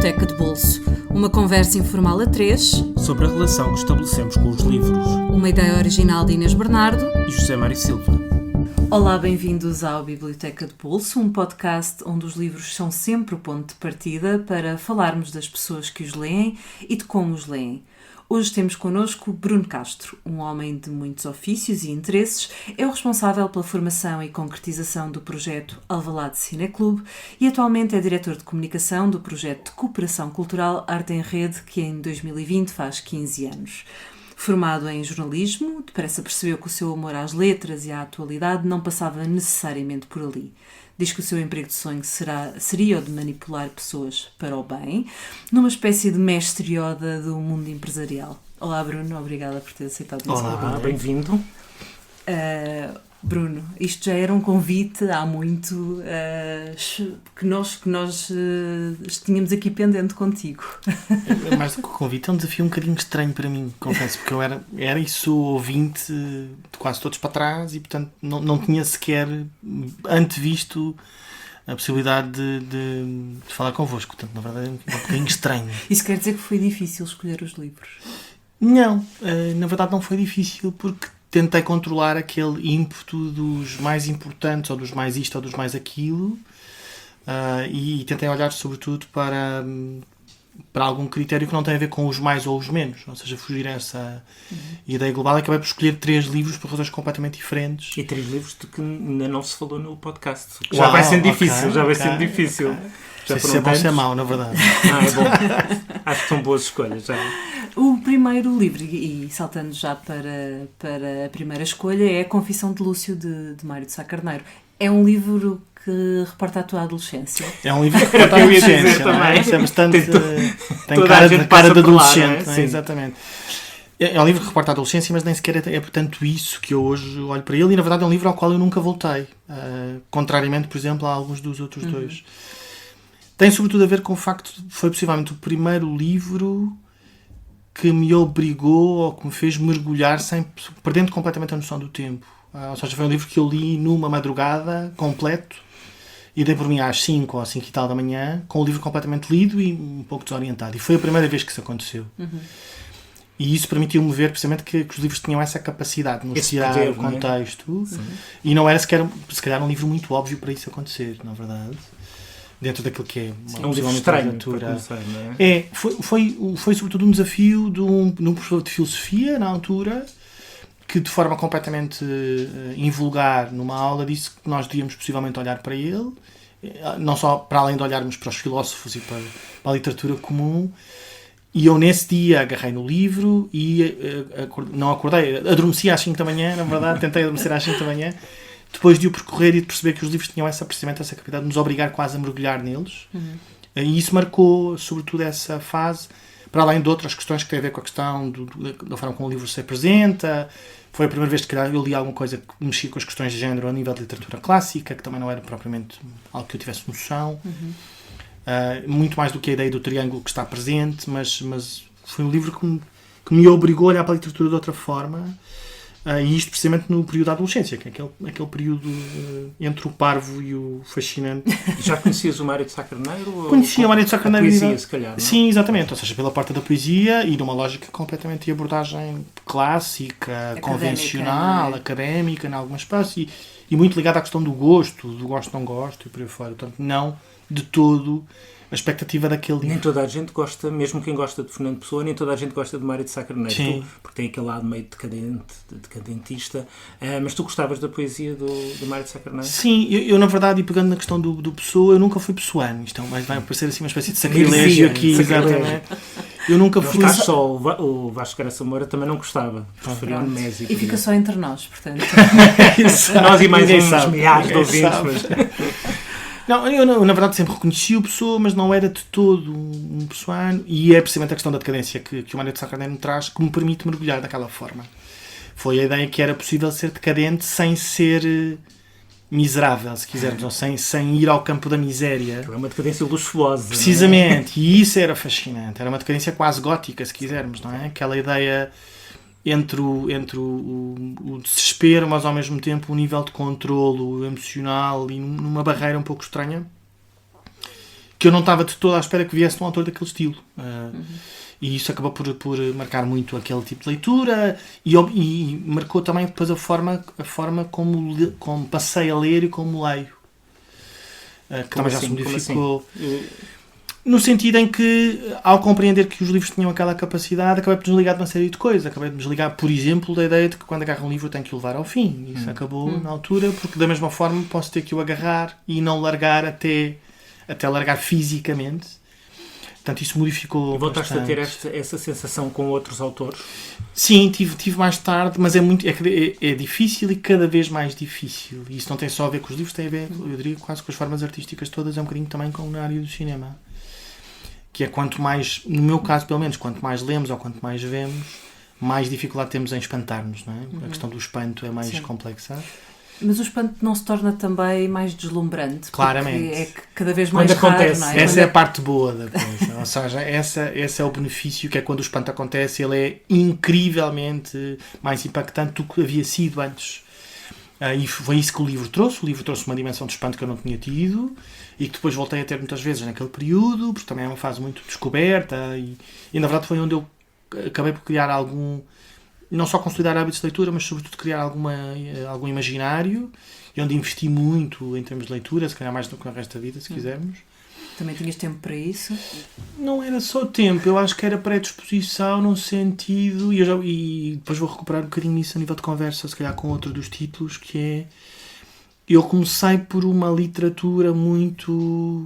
Biblioteca de Bolso, uma conversa informal a três sobre a relação que estabelecemos com os livros. Uma ideia original de Inês Bernardo E José Mário Silva. Olá, bem-vindos ao Biblioteca de Bolso, um podcast onde os livros são sempre o ponto de partida para falarmos das pessoas que os leem e de como os leem. Hoje temos connosco Bruno Castro, um homem de muitos ofícios e interesses, é o responsável pela formação e concretização do projeto Alvalade Cineclube e atualmente é diretor de comunicação do projeto de cooperação cultural Arte em Rede, que em 2020 faz 15 anos. Formado em jornalismo, depressa percebeu que o seu amor às letras e à atualidade não passava necessariamente por ali. Diz que o seu emprego de sonho seria o de manipular pessoas para o bem, numa espécie de mestre Yoda do mundo empresarial. Olá, Bruno, obrigada por ter aceitado o convite. Olá, bem-vindo. Bruno, isto já era um convite há muito que nós tínhamos aqui pendente contigo. Mais do que o convite, é um desafio um bocadinho estranho para mim, confesso, porque eu era isso ouvinte de quase todos para trás e, portanto, não tinha sequer antevisto a possibilidade de falar convosco. Portanto, na verdade, é um bocadinho estranho. Isso quer dizer que foi difícil escolher os livros? Não, na verdade não foi difícil, porque tentei controlar aquele ímpeto dos mais importantes, ou dos mais isto, ou dos mais aquilo, e tentei olhar sobretudo para algum critério que não tem a ver com os mais ou os menos, ou seja, fugir a essa ideia global. Acabei por escolher 3 livros por razões completamente diferentes. E 3 livros de que ainda não se falou no podcast. Já vai sendo difícil, difícil. Já se é bom, se é mau, na verdade. É bom. Acho que são boas escolhas. Já. O primeiro livro, e saltando já para a primeira escolha, é A Confissão de Lúcio, de Mário de Sá Carneiro. É um livro que reporta a tua adolescência. É um livro que reporta a adolescência, não é? Isso é bastante... Tem cara de adolescente, não é? Exatamente. É um livro que reporta a adolescência, mas nem sequer é portanto isso que eu hoje olho para ele, e na verdade é um livro ao qual eu nunca voltei, contrariamente, por exemplo, a alguns dos outros dois. Tem sobretudo a ver com o facto de foi possivelmente o primeiro livro que me obrigou ou que me fez mergulhar perdendo completamente a noção do tempo. Ou seja, foi um livro que eu li numa madrugada, completo, e dei por mim às 5 ou 5 e tal da manhã, com o livro completamente lido e um pouco desorientado. E foi a primeira vez que isso aconteceu. E isso permitiu-me ver precisamente que os livros tinham essa capacidade de nos tirar o contexto. E não era se calhar um livro muito óbvio para isso acontecer, na verdade. Dentro daquilo que é um livro estranho para começar, não é? Foi sobretudo um desafio de um professor de filosofia, na altura, que de forma completamente invulgar numa aula disse que nós devíamos possivelmente olhar para ele, não só para além de olharmos para os filósofos e para a literatura comum. E eu nesse dia agarrei no livro e não acordei, adormeci às 5 da manhã, na verdade, tentei adormecer às 5 da manhã, depois de o percorrer e de perceber que os livros tinham precisamente essa capacidade de nos obrigar quase a mergulhar neles. E isso marcou, sobretudo, essa fase, para além de outras questões que têm a ver com a questão da forma como o livro se apresenta. Foi a primeira vez que eu li alguma coisa que mexia com as questões de género a nível de literatura clássica, que também não era propriamente algo que eu tivesse noção. Muito mais do que a ideia do triângulo que está presente, mas foi um livro que me obrigou a olhar para a literatura de outra forma. E isto precisamente no período da adolescência, que é aquele período entre o parvo e o fascinante. Já conhecias o Mário de Sá Carneiro? Conhecia o Mário de Sá Carneiro. A poesia, se calhar, não é? Sim, exatamente. Ou seja, pela parte da poesia e numa lógica completamente de abordagem clássica, convencional, académica, em algum espaço, e muito ligada à questão do gosto não gosto, e por aí fora. Portanto, não de todo a expectativa daquele livro. Nem toda a gente gosta, mesmo quem gosta de Fernando Pessoa, nem toda a gente gosta de Mário de Sá Carneiro, porque tem aquele lado meio decadentista. Mas tu gostavas da poesia do Mário de Sá Carneiro? Sim, eu na verdade, e pegando na questão do Pessoa, eu nunca fui pessoano. Isto vai parecer assim uma espécie de sacrilégio aqui. Exatamente. Eu nunca fui... Só o Vasco Graça Moura também não gostava. Preferia o Nemésio. E fica só entre nós, portanto. Nós e mais uns milhares de ouvintes, mas... Não, eu na verdade sempre reconheci o Pessoa, mas não era de todo um pessoano, e é precisamente a questão da decadência que o Mário de Sá Carneiro me traz que me permite mergulhar daquela forma. Foi a ideia que era possível ser decadente sem ser miserável, se quisermos, ou sem ir ao campo da miséria. É uma decadência luxuosa. Precisamente, e isso era fascinante. Era uma decadência quase gótica, se quisermos, não é? Aquela ideia entre o desespero, mas ao mesmo tempo um nível de controlo emocional e numa barreira um pouco estranha, que eu não estava de toda à espera que viesse de um autor daquele estilo. E isso acabou por marcar muito aquele tipo de leitura e marcou também depois a forma como passei a ler e como leio. Que também já se modificou. No sentido em que, ao compreender que os livros tinham aquela capacidade, acabei por desligar de uma série de coisas. Acabei de desligar, por exemplo, da ideia de que quando agarro um livro eu tenho que o levar ao fim. Isso acabou na altura, porque da mesma forma posso ter que o agarrar e não largar até largar fisicamente. Portanto, isso modificou. E voltaste bastante. a ter essa sensação com outros autores? Sim, tive mais tarde, mas é difícil e cada vez mais difícil. E isso não tem só a ver com os livros, tem a ver, eu diria, quase com as formas artísticas todas, é um bocadinho também com na área do cinema. Que é quanto mais, no meu caso pelo menos, quanto mais lemos ou quanto mais vemos, mais dificuldade temos em espantar-nos, não é? A questão do espanto é mais complexa. Mas o espanto não se torna também mais deslumbrante? Claramente. É que cada vez mais quando raro, acontece. não é? Essa é a parte boa da coisa. Ou seja, esse é o benefício, que é quando o espanto acontece, ele é incrivelmente mais impactante do que havia sido antes. E foi isso que o livro trouxe. O livro trouxe uma dimensão de espanto que eu não tinha tido e que depois voltei a ter muitas vezes naquele período, porque também é uma fase muito de descoberta e na verdade foi onde eu acabei por criar não só consolidar hábitos de leitura, mas sobretudo criar algum imaginário, e onde investi muito em termos de leitura, se calhar mais do que no resto da vida, se quisermos. Também tinhas tempo para isso? Não era só tempo, eu acho que era predisposição num sentido, e depois vou recuperar um bocadinho isso a nível de conversa, se calhar com outro dos títulos, que é, eu comecei por uma literatura muito,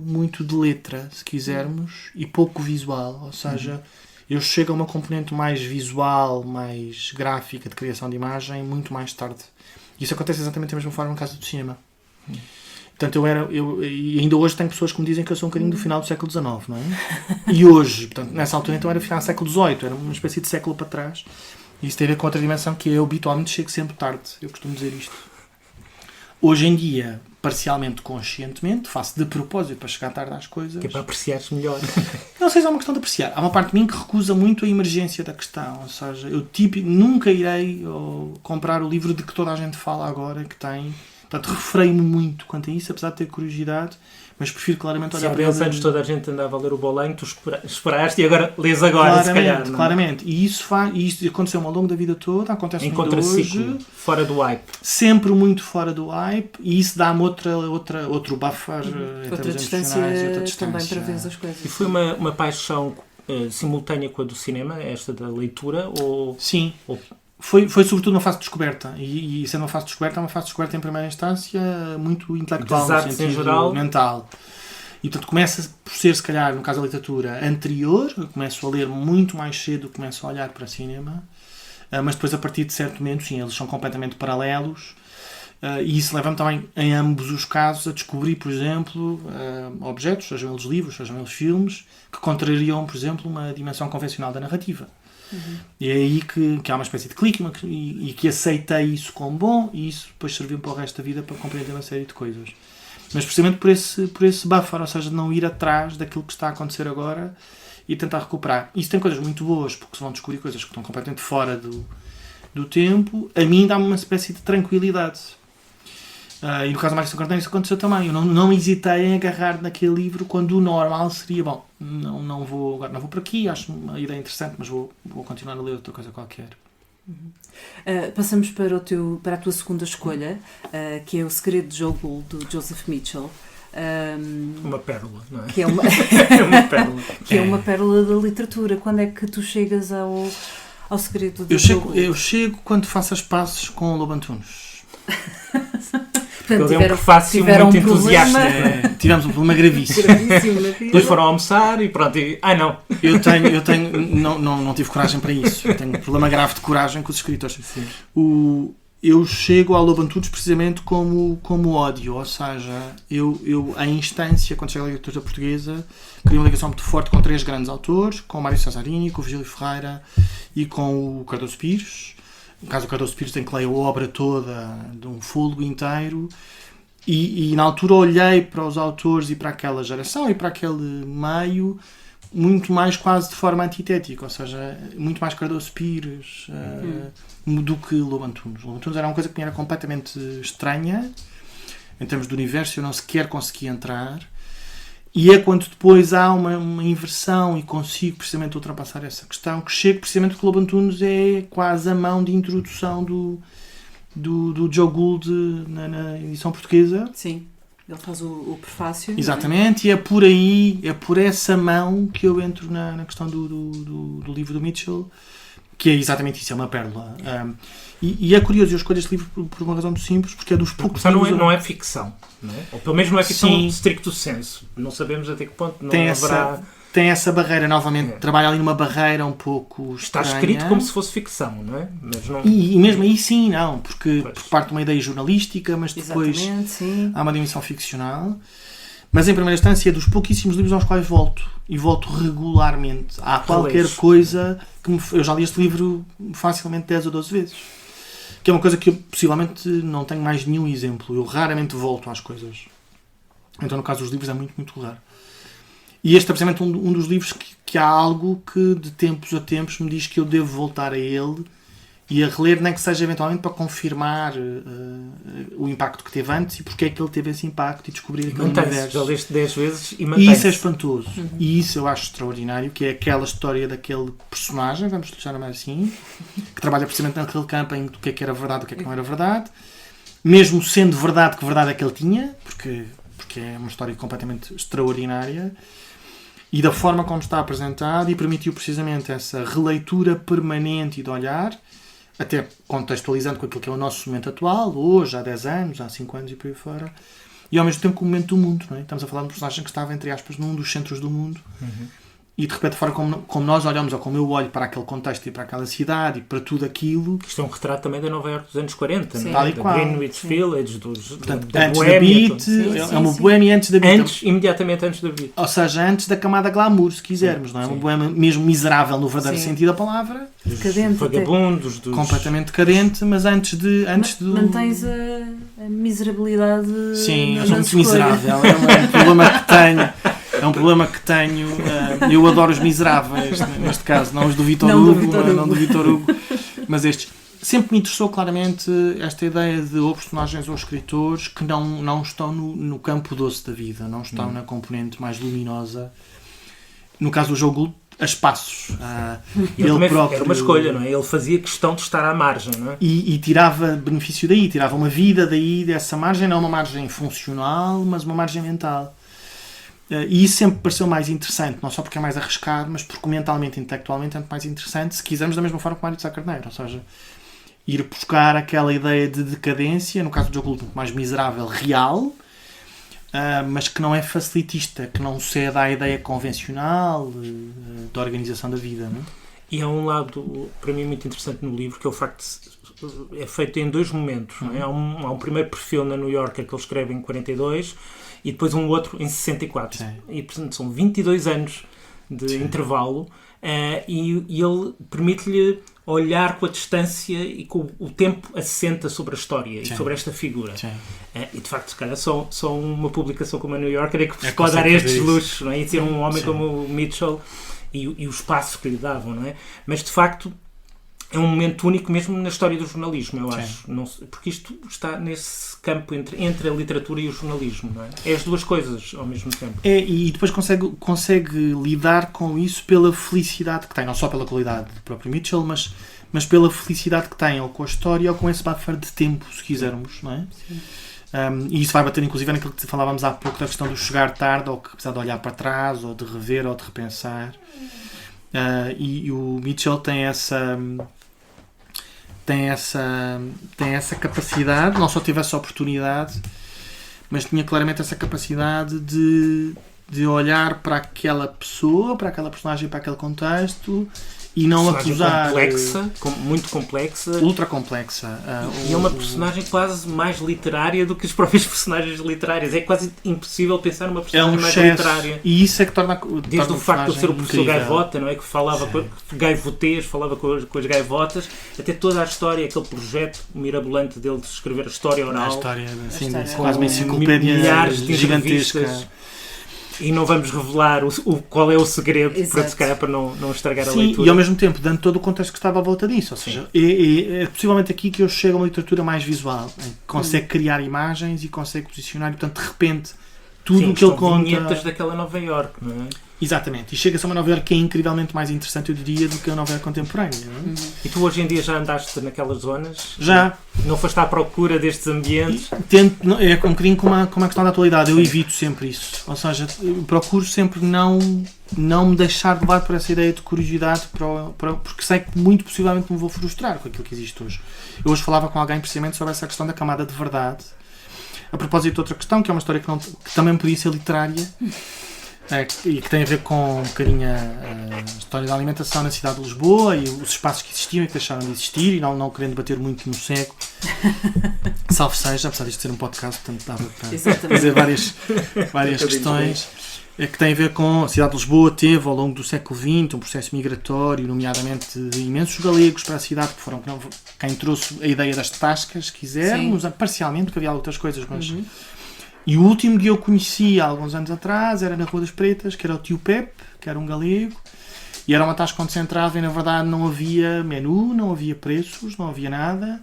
muito de letra, se quisermos, e pouco visual, ou seja, eu chego a uma componente mais visual, mais gráfica, de criação de imagem, muito mais tarde. Isso acontece exatamente da mesma forma no caso do cinema. Portanto, e ainda hoje tenho pessoas que me dizem que eu sou um bocadinho do final do século XIX, não é? E hoje, portanto, nessa altura então era final do século XVIII, era uma espécie de século para trás. E isso tem a ver com outra dimensão, que eu habitualmente chego sempre tarde. Eu costumo dizer isto. Hoje em dia, parcialmente conscientemente, faço de propósito para chegar tarde às coisas. Que é para apreciares melhor. Não sei se é uma questão de apreciar. Há uma parte de mim que recusa muito a emergência da questão. Ou seja, eu nunca irei comprar o livro de que toda a gente fala agora, que tem... Portanto, refreio-me muito quanto a isso, apesar de ter curiosidade, mas prefiro claramente olhar para ele. Se há 10 anos toda a gente andava a ler o Bolanho, tu esperaste e agora lês agora, claramente, se calhar. Não? Claramente. E isso aconteceu ao longo da vida toda, acontece muito hoje. Fora do hype. Sempre muito fora do hype, e isso dá-me outro buffer, outra distância também para ver as coisas. E foi uma paixão simultânea com a do cinema, esta da leitura? Sim. Foi sobretudo uma fase de descoberta, e sendo uma fase de descoberta, é uma fase de descoberta em primeira instância muito intelectual, no sentido em geral, mental. E portanto começa por ser, se calhar, no caso da literatura, anterior. Eu começo a ler muito mais cedo, começo a olhar para cinema, mas depois a partir de certo momento, sim, eles são completamente paralelos, e isso leva-me também, em ambos os casos, a descobrir, por exemplo, objetos, sejam eles livros, sejam eles filmes, que contrariam, por exemplo, uma dimensão convencional da narrativa. E é aí que há uma espécie de clique e que aceitei isso como bom, e isso depois serviu para o resto da vida para compreender uma série de coisas. Mas precisamente por esse buffer, ou seja, de não ir atrás daquilo que está a acontecer agora e tentar recuperar. Isso tem coisas muito boas, porque se vão descobrir coisas que estão completamente fora do tempo. A mim dá-me uma espécie de tranquilidade. E no caso do Mário Carneiro isso aconteceu também. Eu não hesitei em agarrar naquele livro quando o normal seria, bom, não vou por aqui, acho uma ideia interessante, mas vou continuar a ler outra coisa qualquer. Passamos para a tua segunda escolha, que é O Segredo de Joe Gould, do Joseph Mitchell. Uma pérola, não é? Que é uma, uma pérola. Que é uma pérola da literatura. Quando é que tu chegas ao Segredo de Joe Gould? Eu chego quando faço as pazes com o Lobo Antunes. Portanto, ele é um prefácio muito entusiasta. Tivemos um problema gravíssimo. Depois foram almoçar e pronto. Não. Eu não tive coragem para isso. Eu tenho um problema grave de coragem com os escritores. Eu chego ao Lobo Antunes precisamente como ódio. Ou seja, eu a instância, quando chego à literatura portuguesa, crio uma ligação muito forte com 3 grandes autores, com o Mário Cesarini, com o Virgílio Ferreira e com o Cardoso Pires. No caso do Cardoso Pires, tem que ler a obra toda de um fôlego inteiro, e na altura olhei para os autores e para aquela geração e para aquele meio muito mais quase de forma antitética, ou seja, muito mais Cardoso Pires do que Lobo Antunes. Lobo Antunes era uma coisa que me era completamente estranha em termos do universo, eu não sequer conseguia entrar, E é quando depois há uma inversão e consigo precisamente ultrapassar essa questão que chego precisamente porque o Lobo Antunes é quase a mão de introdução do Joe Gould na edição portuguesa. Sim, ele faz o prefácio. Exatamente, e é por aí, é por essa mão que eu entro na questão do livro do Mitchell, que é exatamente isso, é uma pérola. E é curioso, eu escolho este livro por uma razão muito simples, porque é dos poucos livros... Não é ficção, não é? Ou pelo menos não é ficção Sim. stricto sensu. Não sabemos até que ponto não Tem haverá... Tem essa barreira, novamente, trabalha ali numa barreira um pouco Está estranha. escrito como se fosse ficção, não é? Mas não... E mesmo aí sim, não, porque parte de uma ideia jornalística, mas depois sim. há uma dimensão ficcional. Mas em primeira instância é dos pouquíssimos livros aos quais volto. E volto regularmente. Há qualquer coisa que eu já li este livro facilmente 10 ou 12 vezes. Que é uma coisa que eu possivelmente não tenho mais nenhum exemplo. Eu raramente volto às coisas. Então no caso dos livros é muito, muito raro. E este é precisamente um dos livros que há algo que de tempos a tempos me diz que eu devo voltar a ele e a reler, nem que seja eventualmente para confirmar o impacto que teve antes e porque é que ele teve esse impacto e descobrir aquele universo. Já leste 10 vezes e E mantém-se. isso é espantoso. E isso eu acho extraordinário, que é aquela história daquele personagem, vamos lhe chamar assim, que trabalha precisamente naquele campo em do que é que era verdade e o que é que não era verdade, mesmo sendo verdade que verdade é que ele tinha, porque é uma história completamente extraordinária, e da forma como está apresentado, e permitiu precisamente essa releitura permanente e de olhar, até contextualizando com aquilo que é o nosso momento atual, hoje, há 10 anos, há 5 anos e por aí fora, e ao mesmo tempo com o momento do mundo, não é? Estamos a falar de um personagem que estava, entre aspas, num dos centros do mundo, e de repente a forma como nós olhamos, ou como eu olho para aquele contexto e para aquela cidade e para tudo aquilo... Isto é um retrato também da Nova Iorque dos anos 40, Sim. não Tal é? e Da qual. Greenwich Village, Portanto, da antes da Boémia. Beat, Sim, é uma sim. boémia antes da Beat. Imediatamente antes da Beat. Ou seja, antes da camada glamour, se quisermos, não é? Uma boémia mesmo miserável no verdadeiro Sim. sentido da palavra, Decadente até. Vagabundos, dos... completamente decadente, mas antes do... Mantens a miserabilidade. Sim, eu nas sou muito escolhas. miserável, é um problema que tenho. É um problema que tenho. Eu adoro os miseráveis, neste caso, não os do Victor Não do Hugo, Victor Hugo. não do Victor Hugo, mas estes. Sempre me interessou claramente esta ideia de ou personagens ou escritores que não estão no campo doce da vida, não estão na componente mais luminosa. No caso do Joe Gould, a espaços. Ele também era uma escolha, não é? Ele fazia questão de estar à margem, não é? E tirava benefício daí, tirava uma vida daí, dessa margem, não uma margem funcional, mas uma margem mental. E isso sempre pareceu mais interessante, não só porque é mais arriscado, mas porque mentalmente, intelectualmente é muito mais interessante, se quisermos, da mesma forma que Mário de Sá Carneiro, ou seja, ir buscar aquela ideia de decadência, no caso do Joe Gould, muito mais miserável, real, mas que não é facilitista, que não cede à ideia convencional da organização da vida, não é? E há um lado, para mim, muito interessante no livro, que é o facto de é feito em dois momentos. Não é? Há um primeiro perfil na New Yorker que ele escreve em 42 e depois um outro em 64. Sim. E, portanto, são 22 anos de intervalo e ele permite-lhe olhar com a distância e com o tempo assenta sobre a história e sobre esta figura. E, de facto, se calhar, só uma publicação como a New Yorker é que pode dar estes luxos, não é? E ter um homem como o Mitchell e o espaço que lhe davam, não é? Mas, de facto, é um momento único mesmo na história do jornalismo, eu acho. Não, porque isto está nesse campo entre a literatura e o jornalismo, não é? É as duas coisas ao mesmo tempo. E depois consegue lidar com isso pela felicidade que tem, não só pela qualidade do próprio Mitchell, mas pela felicidade que tem, ou com a história, ou com esse buffer de tempo, se quisermos, não é? E isso vai bater inclusive naquilo que falávamos há pouco da questão do chegar tarde, ou que apesar de olhar para trás, ou de rever, ou de repensar. E o Mitchell tem essa capacidade, não só teve essa oportunidade, mas tinha claramente essa capacidade de olhar para aquela pessoa, para aquela personagem, para aquele contexto e não acusar... Muito complexa. Ultra complexa. E é uma personagem quase mais literária do que os próprios personagens literários. É quase impossível pensar numa personagem mais literária. E isso é que torna desde o facto de ser o professor incrível. Gaivota, não é? Que falava gaivotês, falava com as gaivotas, até toda a história, aquele projeto mirabolante dele de escrever a história oral. A história, sim, história. quase uma enciclopédia milhares de gigantesca. entrevistas. E não vamos revelar qual é o segredo, Exato. se calhar para não estragar a Sim, leitura. e ao mesmo tempo dando todo o contexto que estava à volta disso. Ou seja, é possivelmente aqui que eu chego a uma literatura mais visual, em que consegue criar imagens e consegue posicionar, e portanto de repente tudo o que ele conta. Vinhetas daquela Nova Iorque, não é? Exatamente, e chega-se a uma Nova Iorque que é incrivelmente mais interessante, eu diria, do que a Nova Iorque contemporânea. Não é? E tu hoje em dia já andaste naquelas zonas? Já. Não foste à procura destes ambientes? É um bocadinho como a questão da atualidade, eu evito sempre isso. Ou seja, procuro sempre não me deixar levar por essa ideia de curiosidade, porque sei que muito possivelmente me vou frustrar com aquilo que existe hoje. Eu hoje falava com alguém precisamente sobre essa questão da camada de verdade, a propósito de outra questão, que é uma história que também podia ser literária, e que tem a ver com um bocadinho a história da alimentação na cidade de Lisboa e os espaços que existiam e que deixaram de existir, e não querendo bater muito no cego, salvo seja, apesar disto ser um podcast, portanto dava para fazer várias questões, que tem a ver com a cidade de Lisboa teve ao longo do século XX um processo migratório, nomeadamente de imensos galegos para a cidade, que foram quem trouxe a ideia das tascas, quisermos, parcialmente, porque havia outras coisas, mas... E o último que eu conheci há alguns anos atrás era na Rua das Pretas, que era o tio Pepe, que era um galego, e era uma tasca onde se entrava e na verdade não havia menu, não havia preços, não havia nada,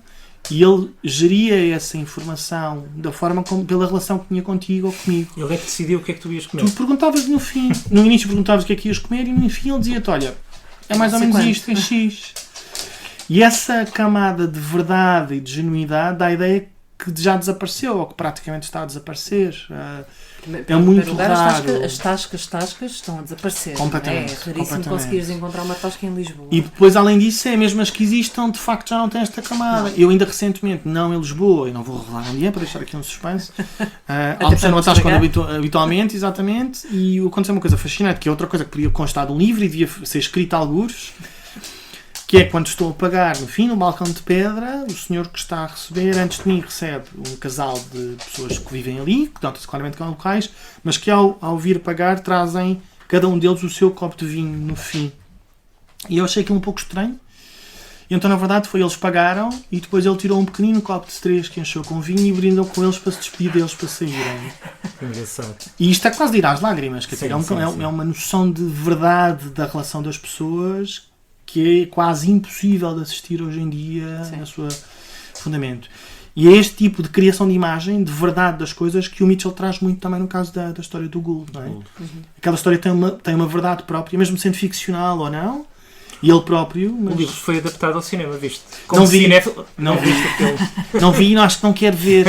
e ele geria essa informação da forma como, pela relação que tinha contigo ou comigo. Ele é que decidiu o que é que tu ias comer. Tu perguntavas no fim, no início perguntavas o que é que ias comer e no fim ele dizia-te, olha, é mais ou menos isto, é X. E essa camada de verdade e de genuidade dá a ideia que já desapareceu, ou que praticamente está a desaparecer. É muito lugar, raro. As tascas estão a desaparecer. Completamente. É raríssimo conseguires encontrar uma tasca em Lisboa. E depois, além disso, mesmo as que existam, de facto já não têm esta camada. Eu ainda recentemente, não em Lisboa, e não vou revelar onde é, para deixar aqui um suspense, almocei numa tasca habitualmente, exatamente, e aconteceu uma coisa fascinante, que é outra coisa que podia constar de um livro e devia ser escrito a algures, que é quando estou a pagar no fim, no balcão de pedra, o senhor que está a receber, antes de mim, recebe um casal de pessoas que vivem ali, que nota-se claramente que são locais, mas que ao vir pagar trazem cada um deles o seu copo de vinho no fim. E eu achei aquilo um pouco estranho. E então, na verdade, eles pagaram e depois ele tirou um pequenino copo de 3 que encheu com vinho e brindou com eles para se despedir deles para saírem. Engraçado. E isto é quase de ir às lágrimas, quer dizer, sim. É uma noção de verdade da relação das pessoas que é quase impossível de assistir hoje em dia no seu fundamento. E é este tipo de criação de imagem, de verdade das coisas, que o Mitchell traz muito também no caso da história do Gould, não é? Aquela história tem uma verdade própria, mesmo sendo ficcional ou não, e ele próprio... Mas... O livro foi adaptado ao cinema, viste? Não vi. Não viste aquele... Não vi e acho que não quero ver.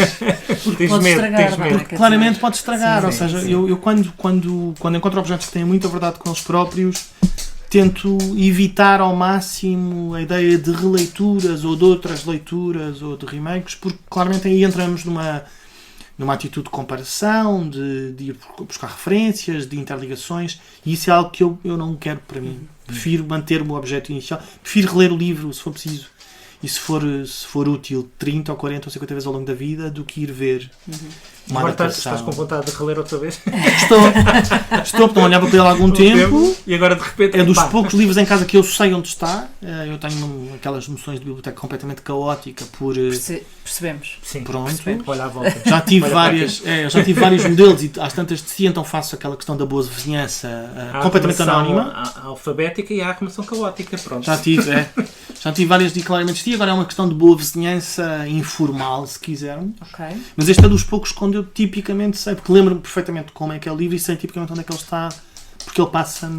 Porque pode estragar. Porque claramente pode estragar. Ou seja, eu quando encontro objetos que têm muita verdade com eles próprios, tento evitar ao máximo a ideia de releituras ou de outras leituras ou de remakes, porque claramente aí entramos numa atitude de comparação, de ir buscar referências, de interligações, e isso é algo que eu não quero para mim. Prefiro manter o objeto inicial, prefiro reler o livro se for preciso, e se for útil 30 ou 40 ou 50 vezes ao longo da vida, do que ir ver uma adaptação. Estás com vontade de reler outra vez? Estou, porque não olhava para ele há algum tempo. E agora de repente... É dos poucos livros em casa que eu sei onde está. Eu tenho aquelas noções de biblioteca completamente caótica por... Percebemos. Sim, pronto. Olha à volta. Já tive vários modelos e às tantas de si, então faço aquela questão da boa vizinhança completamente anónima. A alfabética e a arrumação caótica, pronto. Já tive várias de claramente de si, agora é uma questão de boa vizinhança informal, se quisermos. Okay. Mas este é dos poucos onde eu tipicamente sei, porque lembro-me perfeitamente como é que é o livro e sei tipicamente onde é que ele está, porque ele passa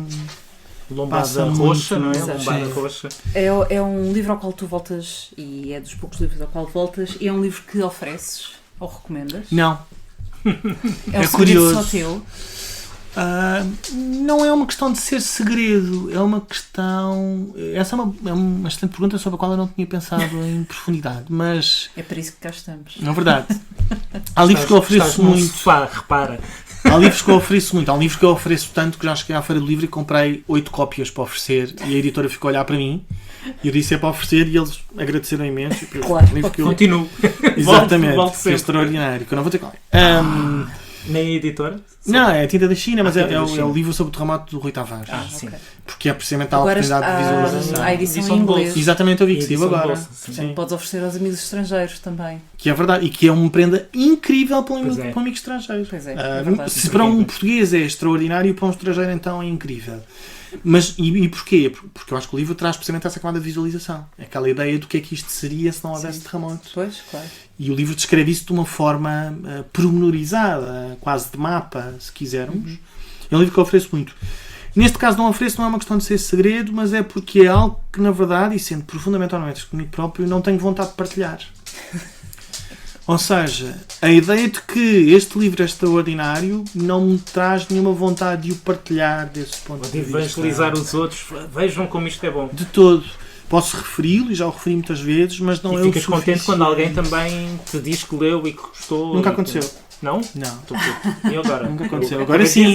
Lombada roxa, não é? Lombada roxa. É um livro ao qual tu voltas, e é dos poucos livros ao qual voltas, e é um livro que ofereces ou recomendas? Não. É um segredo só teu? Não é uma questão de ser segredo, é uma questão... Essa é uma excelente pergunta sobre a qual eu não tinha pensado em profundidade, mas... É para isso que cá estamos. Na verdade. Há livros que eu ofereço muito. Sofá, repara. Há livros que eu ofereço muito. Há livros que eu ofereço tanto que já cheguei à Feira do Livro e comprei 8 cópias para oferecer e a editora ficou a olhar para mim e eu disse é para oferecer e eles agradeceram imenso. Claro. Continuo. Exatamente. Foi extraordinário. Que eu não vou ter qual. Nem a editora? Não, é a Tinta da China, mas é o livro sobre o terremoto do Rui Tavares. Sim. Okay. Porque é precisamente a oportunidade de visualização. A edição em inglês. Exatamente, eu vi que saiu agora. Sim. Podes oferecer aos amigos estrangeiros também. Que é verdade, e que é uma prenda incrível para um amigo estrangeiro. Pois é, se para um português é extraordinário, para um estrangeiro então é incrível. Mas, e porquê? Porque eu acho que o livro traz precisamente essa camada de visualização. Aquela ideia do que é que isto seria se não houvesse terremoto. Pois, claro. E o livro descreve isso de uma forma pormenorizada, quase de mapa, se quisermos. É um livro que eu ofereço muito. Neste caso não ofereço, não é uma questão de ser segredo, mas é porque é algo que, na verdade, e sendo profundamente honesto comigo próprio, não tenho vontade de partilhar. Ou seja, a ideia de que este livro é extraordinário não me traz nenhuma vontade de o partilhar desse ponto de vista. Evangelizar os outros, vejam como isto é bom. De todo. Posso referi-lo, e já o referi muitas vezes, mas não é o suficiente. E ficas contente quando alguém também te diz que leu e que gostou? Nunca aconteceu. Não? Não. E agora? Nunca aconteceu. Agora sim.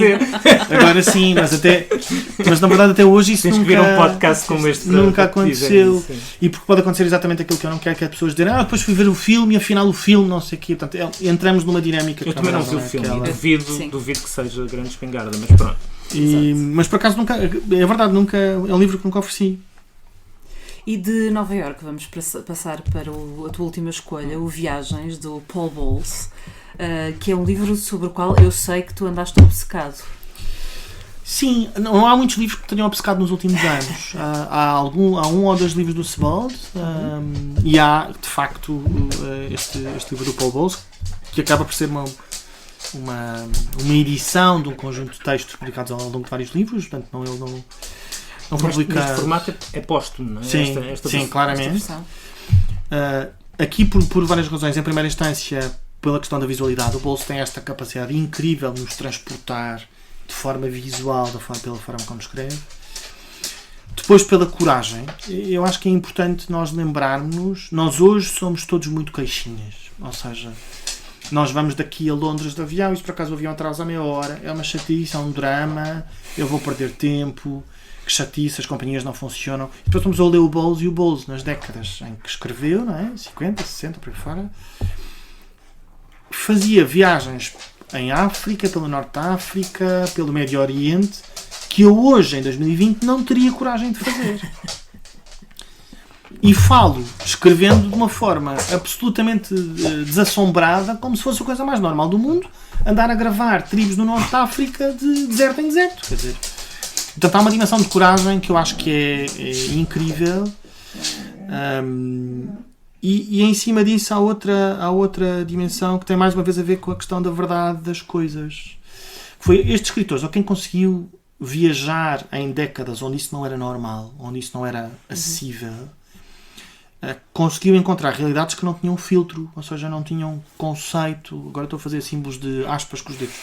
Agora sim, mas na verdade até hoje isso tens nunca... Tens que vir um podcast como este. Nunca aconteceu. E porque pode acontecer exatamente aquilo que eu não quero, que as pessoas dizerem depois fui ver o filme e afinal o filme não sei o quê. Portanto, entramos numa dinâmica... Eu também não vi o filme. Duvido que seja grande espingarda, mas pronto. Mas por acaso nunca... É verdade, nunca... É um livro que nunca ofereci. E de Nova Iorque vamos passar para a tua última escolha, o Viagens, do Paul Bowles, que é um livro sobre o qual eu sei que tu andaste obcecado. Sim, não há muitos livros que tenham obcecado nos últimos anos. Há um ou dois livros do Sebald, e há, de facto, este livro do Paul Bowles, que acaba por ser uma edição de um conjunto de textos publicados ao longo de vários livros, portanto ele não publica... Neste formato é póstumo, não é? Sim, claramente. Aqui por várias razões. Em primeira instância, pela questão da visualidade. O Bowles tem esta capacidade incrível de nos transportar de forma visual, pela forma como escreve. Depois, pela coragem. Eu acho que é importante nós lembrarmos... Nós hoje somos todos muito queixinhas. Ou seja, nós vamos daqui a Londres de avião e se por acaso o avião atrasa meia hora, é uma chatice, é um drama, eu vou perder tempo... Que chatice, as companhias não funcionam. E depois vamos a ler o Bowles, e o Bowles, nas décadas em que escreveu, não é? 50, 60, por aí fora, fazia viagens em África, pelo Norte da África, pelo Médio Oriente, que eu hoje, em 2020, não teria coragem de fazer. E falo, escrevendo de uma forma absolutamente desassombrada, como se fosse a coisa mais normal do mundo, andar a gravar tribos do Norte da África de deserto em deserto. Quer dizer... Portanto, há uma dimensão de coragem que eu acho que é incrível. E em cima disso há outra dimensão que tem mais uma vez a ver com a questão da verdade das coisas. Foi este escritor, ou quem conseguiu viajar em décadas onde isso não era normal, onde isso não era acessível, conseguiu encontrar realidades que não tinham filtro, ou seja, não tinham conceito. Agora estou a fazer símbolos de aspas com os dedos.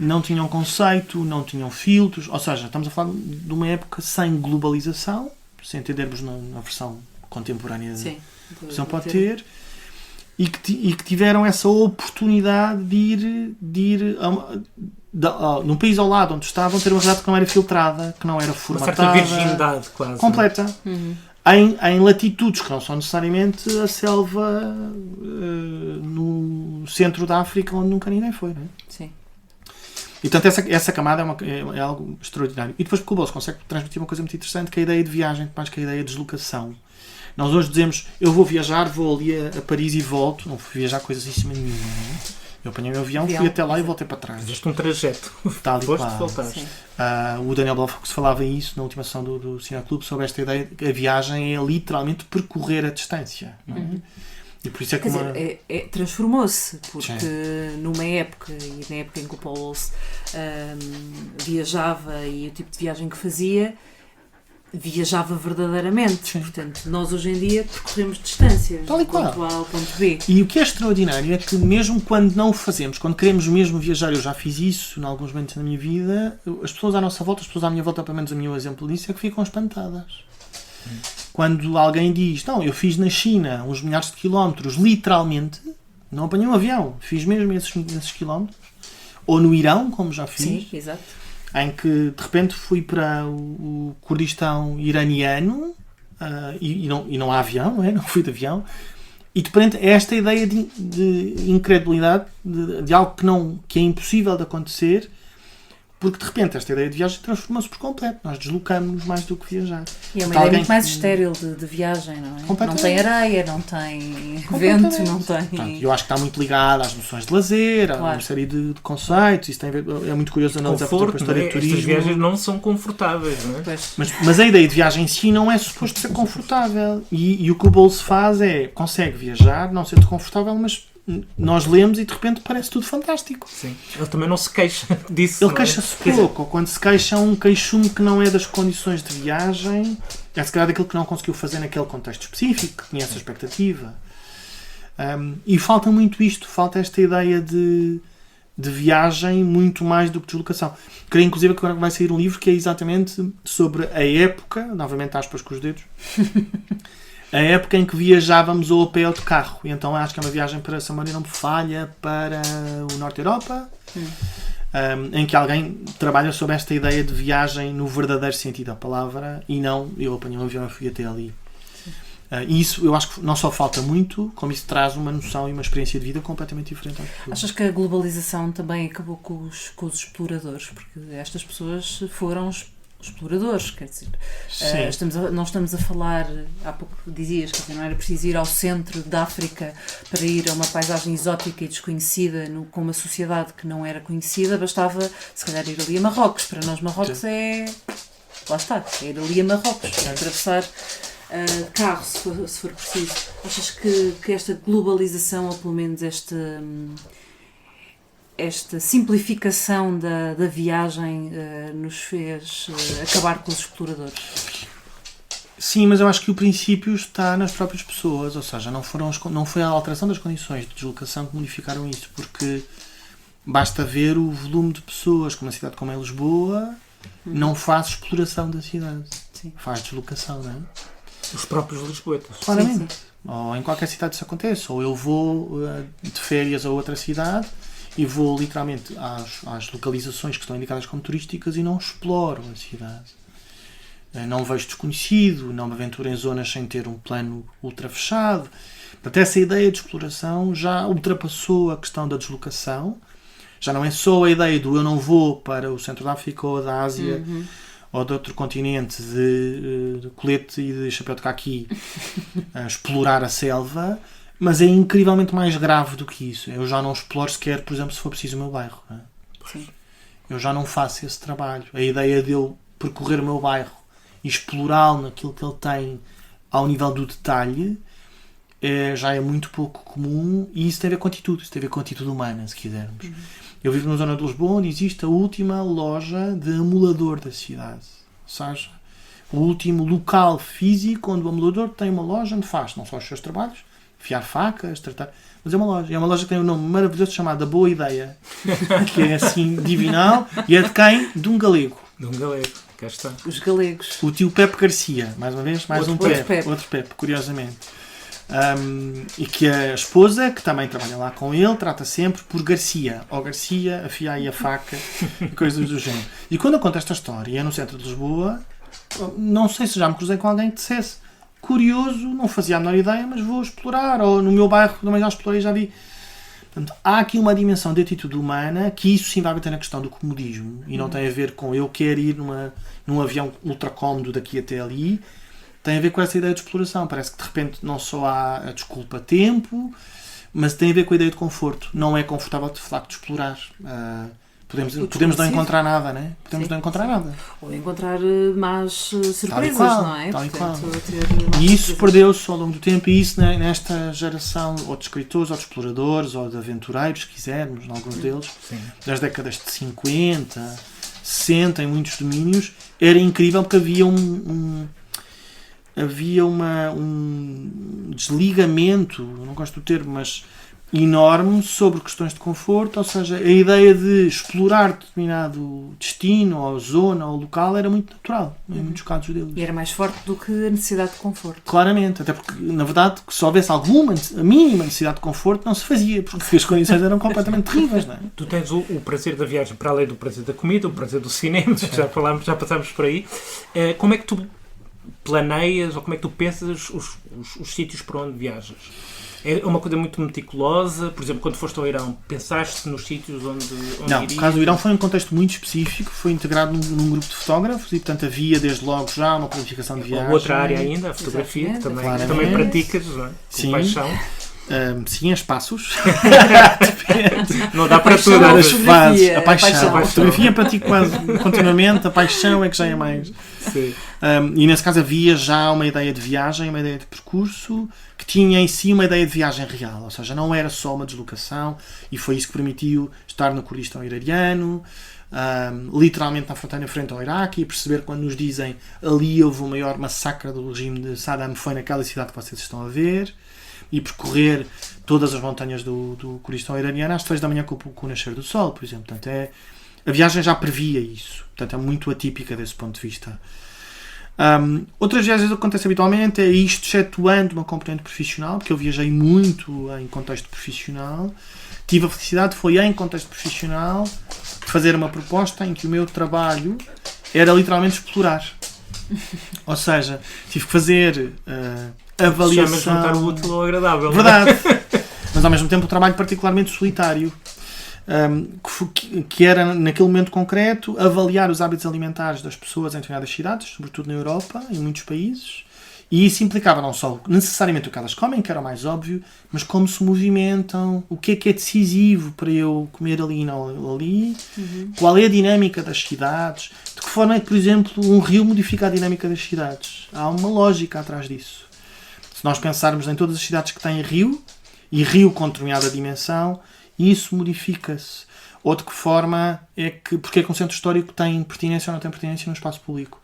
Não tinham conceito, não tinham filtros, ou seja, estamos a falar de uma época sem globalização, se entendermos na versão contemporânea de versão pode ter, e que tiveram essa oportunidade de ir num país ao lado onde estavam, ter uma realidade que não era filtrada, que não era formatada. Uma certa virgindade quase. Completa. Em latitudes que não são necessariamente a selva no centro da África, onde nunca ninguém foi, não é? Sim. E portanto essa camada é algo extraordinário. E depois porque o Bowles consegue transmitir uma coisa muito interessante, que é a ideia de viagem, mais que a ideia de deslocação. Nós hoje dizemos, eu vou viajar, vou ali a Paris e volto. Não fui viajar coisíssima nenhuma, não é? Eu apanhei o avião, fui até lá e voltei para trás. Fizeste um trajeto. Tal e qual. O Daniel Blofeld falava isso na última sessão do Cineclube, sobre esta ideia de que a viagem é literalmente percorrer a distância. Não é? E por isso é que transformou-se, porque numa época, e na época em que o Paul Bowles viajava e o tipo de viagem que fazia, viajava verdadeiramente. Sim. Portanto, nós hoje em dia percorremos distâncias do ponto A ao ponto B. E o que é extraordinário é que mesmo quando não o fazemos, quando queremos mesmo viajar, eu já fiz isso em alguns momentos da minha vida, as pessoas à nossa volta, as pessoas à minha volta, pelo menos o meu exemplo disso, é que ficam espantadas. Quando alguém diz, não, eu fiz na China uns milhares de quilómetros, literalmente, não apanhei um avião, fiz mesmo esses quilómetros, ou no Irão, como já fiz. Sim, exato. Em que de repente fui para o Kurdistão iraniano e não há avião, não é? Não fui de avião, e de repente é esta ideia de incredulidade, de algo que é impossível de acontecer, porque de repente esta ideia de viagem transforma-se por completo. Nós deslocamos-nos mais do que viajar. E é uma ideia muito mais estéril de viagem, não é? Não tem areia, não tem vento, não tem... Portanto, eu acho que está muito ligado às noções de lazer, a uma série de conceitos. Isso tem a ver, é muito curioso analisar a história de turismo. Estas viagens não são confortáveis, não é? Mas a ideia de viagem em si não é suposto ser confortável. E o que o Bowles faz é, consegue viajar, não ser confortável, mas nós lemos e de repente parece tudo fantástico. Sim. Ele também não se queixa disso. Ele queixa-se pouco, ou quando se queixa um queixume que não é das condições de viagem, é se calhar daquilo que não conseguiu fazer naquele contexto específico, que tinha essa expectativa. E falta muito isto, falta esta ideia de viagem muito mais do que deslocação. Creio inclusive que agora vai sair um livro que é exatamente sobre a época, novamente aspas com os dedos, a época em que viajávamos ou a pé ou de carro. E então acho que é uma viagem, para essa maneira não me falha, para o Norte da Europa, em que alguém trabalha sobre esta ideia de viagem no verdadeiro sentido da palavra e não eu apanhei um avião e fui até ali. E isso eu acho que não só falta muito, como isso traz uma noção e uma experiência de vida completamente diferente às pessoas. Achas que a globalização também acabou com os exploradores? Porque estas pessoas foram exploradores, quer dizer, não estamos a falar, há pouco dizias, quer dizer, não era preciso ir ao centro da África para ir a uma paisagem exótica e desconhecida com uma sociedade que não era conhecida, bastava se calhar ir ali a Marrocos. Para nós Marrocos lá está, é ir ali a Marrocos, para atravessar de carro, se for preciso. Achas que esta globalização, ou pelo menos esta simplificação da viagem nos fez acabar com os exploradores? Sim, mas eu acho que o princípio está nas próprias pessoas, ou seja, não foi a alteração das condições de deslocação que modificaram isso, porque basta ver o volume de pessoas que uma cidade como é Lisboa não faz exploração da cidade, faz deslocação, não é? Os próprios lisboetas. Claramente. Ou em qualquer cidade isso acontece, ou eu vou de férias a outra cidade e vou literalmente às localizações que estão indicadas como turísticas e não exploro a cidade. Não vejo desconhecido, não me aventuro em zonas sem ter um plano ultra fechado. Portanto, essa ideia de exploração já ultrapassou a questão da deslocação. Já não é só a ideia do eu não vou para o centro da África ou da Ásia ou de outro continente de colete e de chapéu de caqui a explorar a selva. Mas é incrivelmente mais grave do que isso. Eu já não exploro sequer, por exemplo, se for preciso o meu bairro. Não é? Eu já não faço esse trabalho. A ideia de eu percorrer o meu bairro e explorá-lo naquilo que ele tem ao nível do detalhe já é muito pouco comum, e isso tem a ver com atitude. Isso tem a ver com atitude humana, se quisermos. Eu vivo numa zona de Lisboa onde existe a última loja de amolador da cidade. Ou seja, o último local físico onde o amolador tem uma loja onde faz não só os seus trabalhos, afiar facas, tratar... Mas é uma loja. É uma loja que tem um nome maravilhoso chamado A Boa Ideia. Que é assim, divinal. E é de quem? De um galego. De um galego. Cá está. Os galegos. O tio Pepe Garcia. Mais uma vez, mais outro Pepe. Outro Pepe, curiosamente. E que a esposa, que também trabalha lá com ele, trata sempre por Garcia. Ou Garcia, afia aí a faca, coisas do género. E quando eu conto esta história, é no centro de Lisboa, não sei se já me cruzei com alguém que dissesse: curioso, não fazia a menor ideia, mas vou explorar. Ou no meu bairro também já explorei, já vi. Portanto, há aqui uma dimensão de atitude humana que isso sim vai bater na questão do comodismo. E não tem a ver com eu quero ir num avião ultra cómodo daqui até ali. Tem a ver com essa ideia de exploração. Parece que de repente não só há a desculpa tempo, mas tem a ver com a ideia de conforto. Não é confortável de facto de explorar. Podemos não encontrar nada, né? Podemos não encontrar nada. Ou encontrar mais surpresas, não é? Portanto, e isso perdeu-se ao longo do tempo, e isso nesta geração, ou de escritores, ou de exploradores, ou de aventureiros, se quisermos, alguns deles, das décadas de 50, 60, em muitos domínios, era incrível porque havia um desligamento, não gosto do termo, mas enorme sobre questões de conforto, ou seja, a ideia de explorar determinado destino, ou zona, ou local, era muito natural, em muitos casos deles. E era mais forte do que a necessidade de conforto. Claramente, até porque, na verdade, se houvesse alguma, a mínima necessidade de conforto, não se fazia, porque as condições eram completamente terríveis, não é? Tu tens o prazer da viagem, para além do prazer da comida, o prazer do cinema, já passámos por aí. Como é que tu planeias, ou como é que tu pensas os sítios para onde viajas? É uma coisa muito meticulosa. Por exemplo, quando foste ao Irão, pensaste nos sítios onde não, irias? O caso do Irão foi um contexto muito específico, foi integrado num grupo de fotógrafos e, portanto, havia desde logo já uma planificação de viagem. Outra área ainda, a fotografia, que também praticas, não é? Com sim. paixão. Sim, espaços. Não dá para tudo. As fases, a paixão. A fotografia pratico quase continuamente, a paixão é que já é mais. Sim. E nesse caso havia já uma ideia de viagem, uma ideia de percurso, que tinha em si uma ideia de viagem real, ou seja, não era só uma deslocação, e foi isso que permitiu estar no Kurdistão iraniano, literalmente na fronteira frente ao Iraque, e perceber quando nos dizem ali houve o maior massacre do regime de Saddam, foi naquela cidade que vocês estão a ver, e percorrer todas as montanhas do Kurdistão iraniano às 3 da manhã com o nascer do sol, por exemplo. Portanto, a viagem já previa isso, portanto é muito atípica desse ponto de vista. Outras viagens que acontecem habitualmente é isto, excetuando uma componente profissional, porque eu viajei muito em contexto profissional. Tive a felicidade, foi em contexto profissional, de fazer uma proposta em que o meu trabalho era literalmente explorar. Ou seja, tive que fazer avaliação... Chamas juntar o útil ao agradável. Verdade. Mas ao mesmo tempo um trabalho particularmente solitário. Que era, naquele momento concreto, avaliar os hábitos alimentares das pessoas em determinadas cidades, sobretudo na Europa, em muitos países, e isso implicava não só necessariamente o que elas comem, que era o mais óbvio, mas como se movimentam, o que é decisivo para eu comer ali e não ali, qual é a dinâmica das cidades, de que forma é que, por exemplo, um rio modifica a dinâmica das cidades. Há uma lógica atrás disso. Se nós pensarmos em todas as cidades que têm rio, e rio com determinada dimensão, isso modifica-se. Ou de que forma é que... Porque é que um centro histórico tem pertinência ou não tem pertinência no espaço público.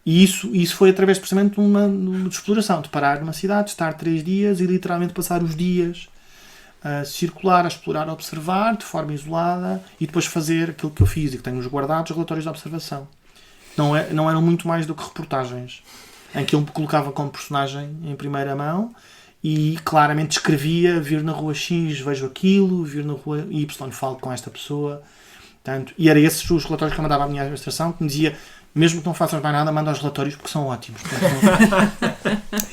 E isso foi através, precisamente, de uma exploração. De parar numa cidade, estar 3 dias e literalmente passar os dias a circular, a explorar, a observar, de forma isolada, e depois fazer aquilo que eu fiz e que tenho nos guardados, relatórios de observação. Não eram muito mais do que reportagens, em que eu me colocava como personagem em primeira mão e claramente descrevia, vir na rua X, vejo aquilo, vir na rua Y, falo com esta pessoa. Portanto, e eram esses os relatórios que eu mandava à minha administração, que me dizia, mesmo que não faças mais nada, manda os relatórios porque são ótimos.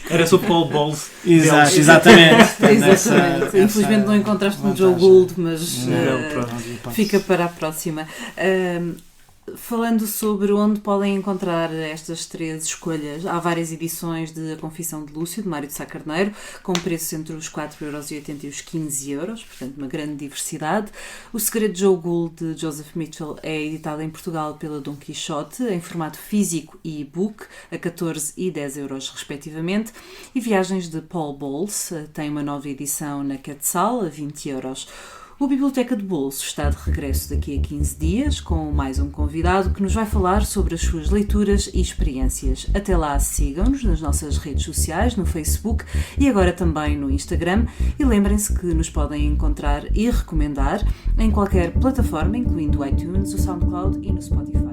Era o Paul Bowles. Exatamente. Exatamente. Infelizmente não encontraste no Joe Gould, mas fica para a próxima. Falando sobre onde podem encontrar estas 3 escolhas, há várias edições de A Confissão de Lúcio, de Mário de Sá Carneiro, com preços entre os 4,80€ e os 15€, portanto uma grande diversidade. O Segredo de Joe Gould, de Joseph Mitchell, é editado em Portugal pela Dom Quixote, em formato físico e e-book, a 14€ e 10€ respectivamente. E Viagens de Paul Bowles tem uma nova edição na Quetzal, a 20€. O Biblioteca de Bolso está de regresso daqui a 15 dias, com mais um convidado que nos vai falar sobre as suas leituras e experiências. Até lá, sigam-nos nas nossas redes sociais, no Facebook e agora também no Instagram. E lembrem-se que nos podem encontrar e recomendar em qualquer plataforma, incluindo o iTunes, o SoundCloud e no Spotify.